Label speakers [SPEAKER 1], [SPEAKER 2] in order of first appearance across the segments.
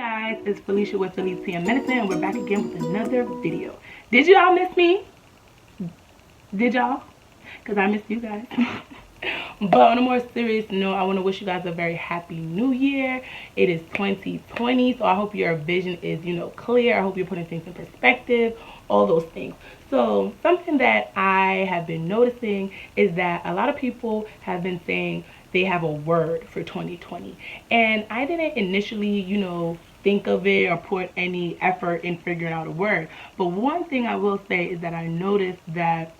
[SPEAKER 1] Guys, it's Felicia with phylitinmedicine, and we're back again with another video. Did y'all miss me? Did y'all? Because I missed you guys. But on a more serious note, I want to wish you guys a very happy new year. It is 2020, so I hope your vision is, clear. I hope you're putting things in perspective, all those things. So something that I have been noticing is that a lot of people have been saying they have a word for 2020. And I didn't initially, think of it or put any effort in figuring out a word. But one thing I will say is that I noticed that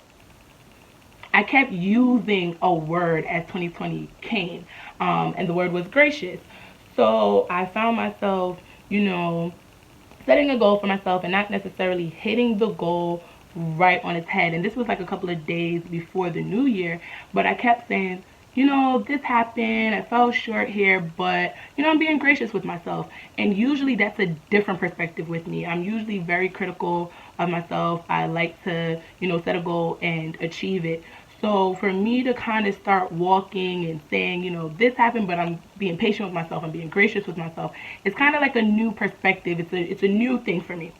[SPEAKER 1] I kept using a word as 2020 came, and the word was gracious. So I found myself, setting a goal for myself and not necessarily hitting the goal right on its head. And this was like a couple of days before the new year, but I kept saying, this happened, I fell short here, but, I'm being gracious with myself. And usually that's a different perspective with me. I'm usually very critical of myself. I like to, set a goal and achieve it. So for me to kind of start walking and saying, this happened, but I'm being patient with myself, I'm being gracious with myself, it's kind of like a new perspective. It's a new thing for me.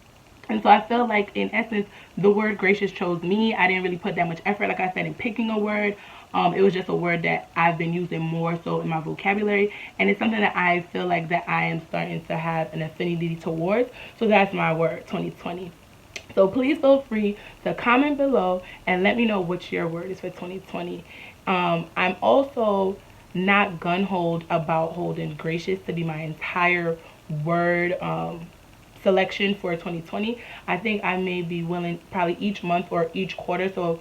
[SPEAKER 1] And so I feel like, in essence, the word gracious chose me. I didn't really put that much effort, like I said, in picking a word. It was just a word that I've been using more so in my vocabulary. And it's something that I feel like that I am starting to have an affinity towards. So that's my word, 2020. So please feel free to comment below and let me know what your word is for 2020. I'm also not gun-ho about holding gracious to be my entire word selection for 2020. I think I may be willing probably each month or each quarter, so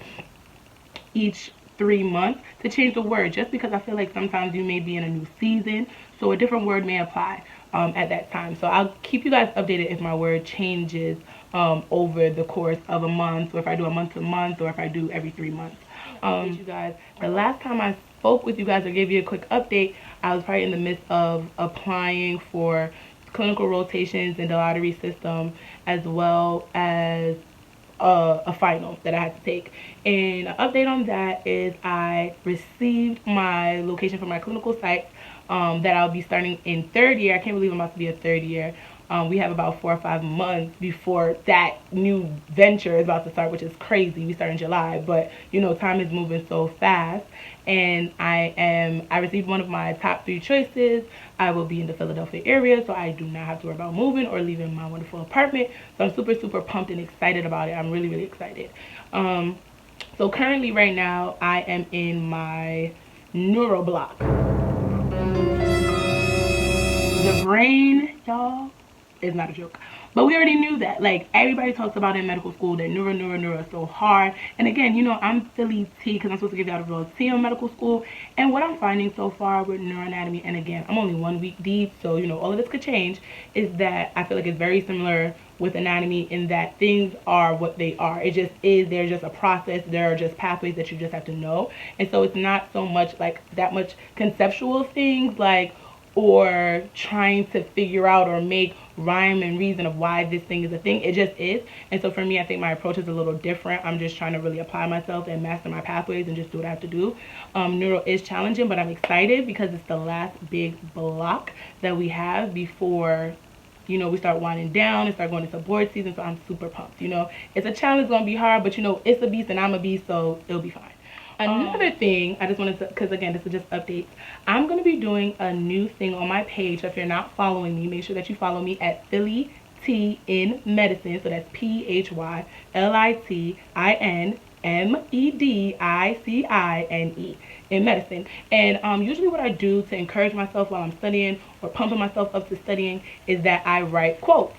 [SPEAKER 1] each 3 months, to change the word, just because I feel like sometimes you may be in a new season, so a different word may apply at that time. So I'll keep you guys updated if my word changes over the course of a month, or if I do a month to month, or if I do every 3 months. You guys, the last time I spoke with you guys or gave you a quick update, I was probably in the midst of applying for clinical rotations in the lottery system, as well as a final that I had to take. And an update on that is I received my location for my clinical site that I'll be starting in 3rd year. I can't believe I'm about to be a 3rd year. We have about 4 or 5 months before that new venture is about to start, which is crazy. We start in July, but time is moving so fast. And I received one of my top 3 choices. I will be in the Philadelphia area, so I do not have to worry about moving or leaving my wonderful apartment. So I'm super, super pumped and excited about it. I'm really, really excited. So currently right now, I am in my neuro block. The brain, y'all, is not a joke. But we already knew that. Like, everybody talks about in medical school that neuro is so hard. And again, I'm Philly T because I'm supposed to give y'all the real T in medical school. And what I'm finding so far with neuroanatomy, and again, I'm only 1 week deep, so all of this could change, is that I feel like it's very similar with anatomy in that things are what they are. It just is. There's just a process. There are just pathways that you just have to know. And so it's not so much like that much conceptual things, like, or trying to figure out or make rhyme and reason of why this thing is a thing. It just is. And so for me, I think my approach is a little different. I'm just trying to really apply myself and master my pathways and just do what I have to do. Neuro is challenging, but I'm excited because it's the last big block that we have before we start winding down and start going into board season. So I'm super pumped. It's a challenge, it's gonna be hard, but it's a beast and I'm a beast, so it'll be fine. Another thing I just wanted to, because again, this is just updates, I'm going to be doing a new thing on my page. So if you're not following me, make sure that you follow me at phylitinmedicine. So that's phylitinmedicine in medicine. And usually what I do to encourage myself while I'm studying or pumping myself up to studying is that I write quotes,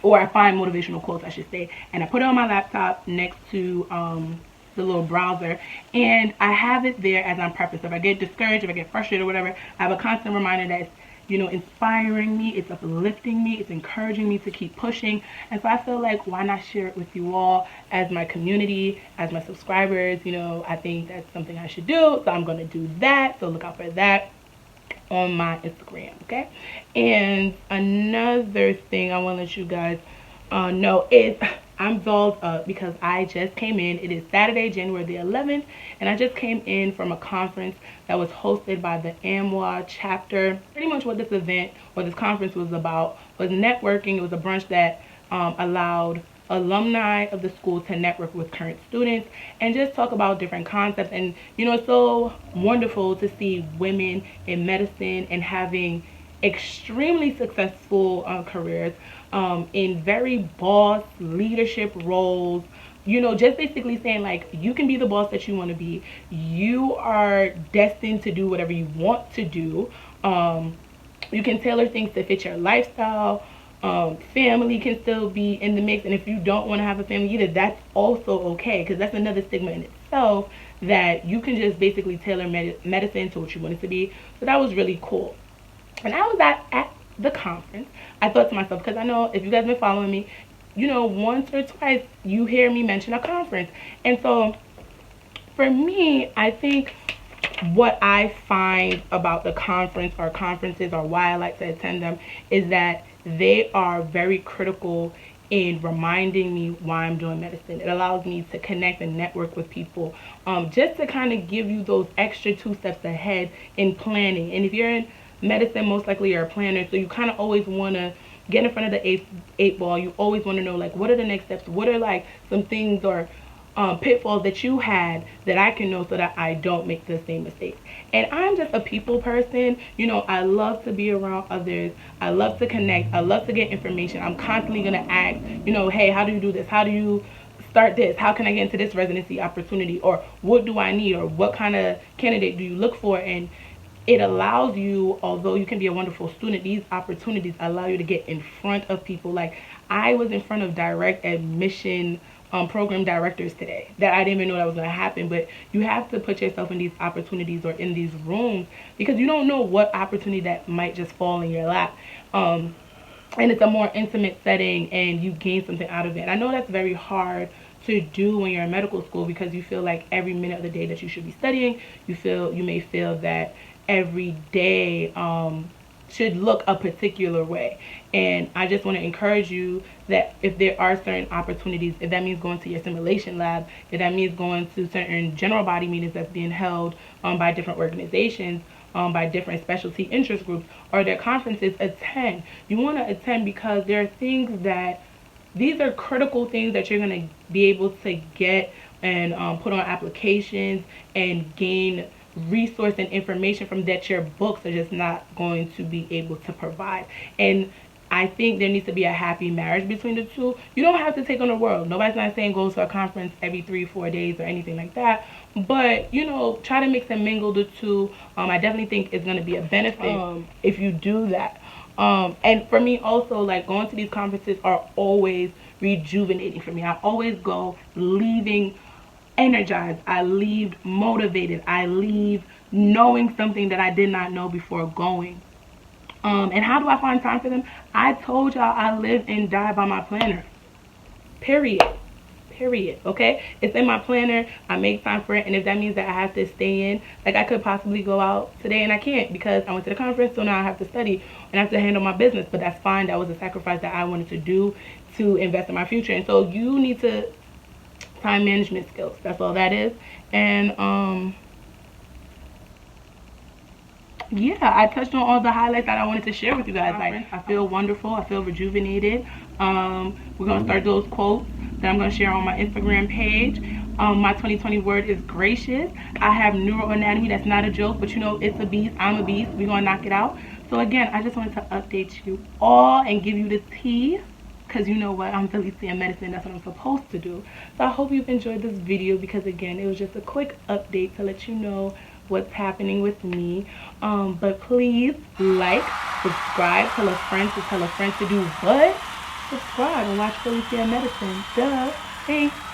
[SPEAKER 1] or I find motivational quotes, I should say, and I put it on my laptop next to the little browser, and I have it there as I'm prepping. So if I get discouraged, if I get frustrated or whatever, I have a constant reminder that it's inspiring me, it's uplifting me, it's encouraging me to keep pushing. And so I feel like, why not share it with you all as my community, as my subscribers? I think that's something I should do, so I'm going to do that. So look out for that on my Instagram, okay? And another thing I want to let you guys know is I'm dolled up because I just came in. It is Saturday, January the 11th, and I just came in from a conference that was hosted by the AMWA chapter. Pretty much what this event or this conference was about was networking. It was a brunch that allowed alumni of the school to network with current students and just talk about different concepts. And you know, it's so wonderful to see women in medicine and having extremely successful careers in very boss leadership roles. You know, just basically saying like, you can be the boss that you want to be. You are destined to do whatever you want to do. You can tailor things to fit your lifestyle. Family can still be in the mix, and if you don't want to have a family either, that's also okay, because that's another stigma in itself, that you can just basically tailor medicine to what you want it to be. So that was really cool. And I was at the conference. I thought to myself, because I know if you guys been following me, you know, once or twice you hear me mention a conference. And so for me, I think what I find about the conference or conferences, or why I like to attend them, is that they are very critical in reminding me why I'm doing medicine. It allows me to connect and network with people, just to kind of give you those extra 2 steps ahead in planning. And if you're in medicine, most likely you're a planner, so you kind of always want to get in front of the eight ball. You always want to know, like, what are the next steps? What are like some things or pitfalls that you had that I can know so that I don't make the same mistakes. And I'm just a people person. You know, I love to be around others. I love to connect. I love to get information. I'm constantly going to ask, you know, hey, how do you do this? How do you start this? How can I get into this residency opportunity? Or what do I need? Or what kind of candidate do you look for? And it allows you, although you can be a wonderful student, these opportunities allow you to get in front of people. Like, I was in front of direct admission program directors today that I didn't even know that was going to happen. But you have to put yourself in these opportunities or in these rooms, because you don't know what opportunity that might just fall in your lap. And it's a more intimate setting and you gain something out of it. And I know that's very hard to do when you're in medical school, because you feel like every minute of the day that you should be studying, you may feel that every day should look a particular way. And I just want to encourage you that if there are certain opportunities, if that means going to your simulation lab, if that means going to certain general body meetings that's being held by different organizations, by different specialty interest groups, or their conferences, attend. You want to attend because there are things that, these are critical things that you're going to be able to get and put on applications and gain resource and information from, that your books are just not going to be able to provide. And I think there needs to be a happy marriage between the two. You don't have to take on the world. Nobody's not saying go to a conference every 3-4 days or anything like that. But, you know, try to mix and mingle the two. I definitely think it's going to be a benefit if you do that. And for me also, like, going to these conferences are always rejuvenating for me. I always go leaving energized. I leave motivated. I leave knowing something that I did not know before going. And how do I find time for them? I told y'all I live and die by my planner. Period. Okay, it's in my planner. I make time for it. And if that means that I have to stay in, like, I could possibly go out today and I can't because I went to the conference, so now I have to study and I have to handle my business. But that's fine. That was a sacrifice that I wanted to do to invest in my future. And so you need to time management skills. That's all that is. And yeah, I touched on all the highlights that I wanted to share with you guys. Like, I feel wonderful. I feel rejuvenated. We're gonna start those quotes that I'm gonna share on my Instagram page. My 2020 word is gracious. I have neuroanatomy. That's not a joke, but you know, it's a beast. I'm a beast. We're gonna knock it out. So again, I just wanted to update you all and give you the tea, because you know what, I'm phylitinmedicine. That's what I'm supposed to do. So I hope you've enjoyed this video, because again, it was just a quick update to let you know what's happening with me. But please like, subscribe, tell a friend to do what? Subscribe and watch phylitinmedicine. Duh. Thanks.